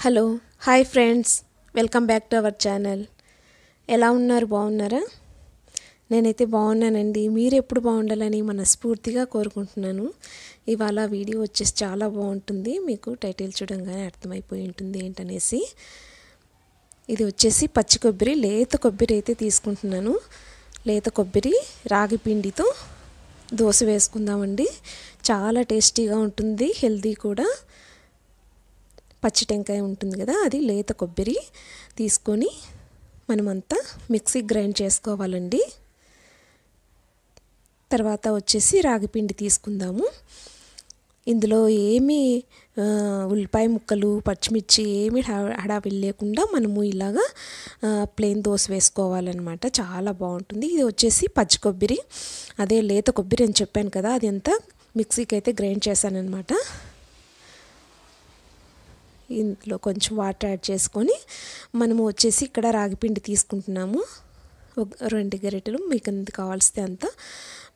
Hello hi friends, welcome back to our channel. ఎలా ఉన్నారు? బాగున్నారా? నేనైతే బాగున్నానండి. మీరు ఎప్పుడు బాగుండాలని మనస్ఫూర్తిగా కోరుకుంటున్నాను. ఇవాళ వీడియో వచ్చేసి చాలా బాగుంటుంది. మీకు టైటిల్ చూడంగానే అర్థమైపోయి ఉంటుంది ఏంటనేసి. ఇది వచ్చేసి పచ్చి కొబ్బరి, లేత కొబ్బరి అయితే తీసుకుంటున్నాను. లేత కొబ్బరి రాగి పిండితో దోశ వేసుకుందామండి. చాలా టేస్టీగా ఉంటుంది, హెల్తీ కూడా. పచ్చి టెంకాయ ఉంటుంది కదా, అది లేత కొబ్బరి తీసుకొని మనమంతా మిక్సీ గ్రైండ్ చేసుకోవాలండి. తర్వాత వచ్చేసి రాగిపిండి తీసుకుందాము. ఇందులో ఏమీ ఉల్లిపాయ ముక్కలు, పచ్చిమిర్చి ఏమీ హడావిడి లేకుండా మనము ఇలాగా ప్లెయిన్ దోశ వేసుకోవాలన్నమాట. చాలా బాగుంటుంది. ఇది వచ్చేసి పచ్చి కొబ్బరి, అదే లేత కొబ్బరి అని చెప్పాను కదా, అది అంతా మిక్సీకి అయితే గ్రైండ్ చేశానన్నమాట. ఇందులో కొంచెం వాటర్ యాడ్ చేసుకొని మనము వచ్చేసి ఇక్కడ రాగిపిండి తీసుకుంటున్నాము. 2 గరిటెలు, మీకు ఎంత కావాల్సితే అంత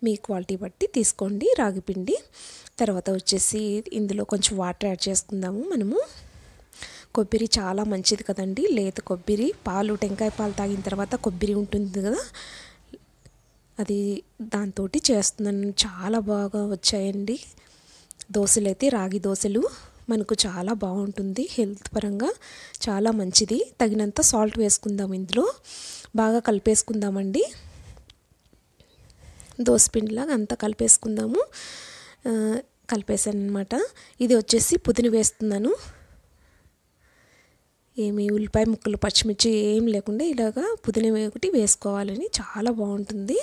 మీ క్వాలిటీ బట్టి తీసుకోండి రాగిపిండి. తర్వాత వచ్చేసి ఇందులో కొంచెం వాటర్ యాడ్ చేసుకుందాము. మనము కొబ్బరి చాలా మంచిది కదండి, లేత కొబ్బరి. పాలు, టెంకాయ పాలు తాగిన తర్వాత కొబ్బరి ఉంటుంది కదా, అది దాంతో చేస్తున్నాను. చాలా బాగా వచ్చాయండి దోశలు అయితే. రాగి దోశలు మనకు చాలా బాగుంటుంది, హెల్త్ పరంగా చాలా మంచిది. తగినంత సాల్ట్ వేసుకుందాం, ఇందులో బాగా కలిపేసుకుందామండి. దోసపిండిలాగా అంతా కలిపేసుకుందాము. కలిపేసాను అనమాట. ఇది వచ్చేసి పుదీనా వేస్తున్నాను. ఏమి ఉల్లిపాయ ముక్కలు, పచ్చిమిర్చి ఏం లేకుండా ఇలాగా పుదీనా ఒకటి వేసుకోవాలని, చాలా బాగుంటుంది.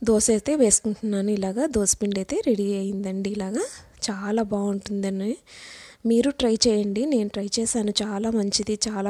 దోశ అయితే వేసుకుంటున్నాను. ఇలాగా దోసపిండి అయితే రెడీ అయిందండి. ఇలాగా చాలా బాగుంటుందని మీరు ట్రై చేయండి. నేను ట్రై చేశాను, చాలా మంచిది, చాలా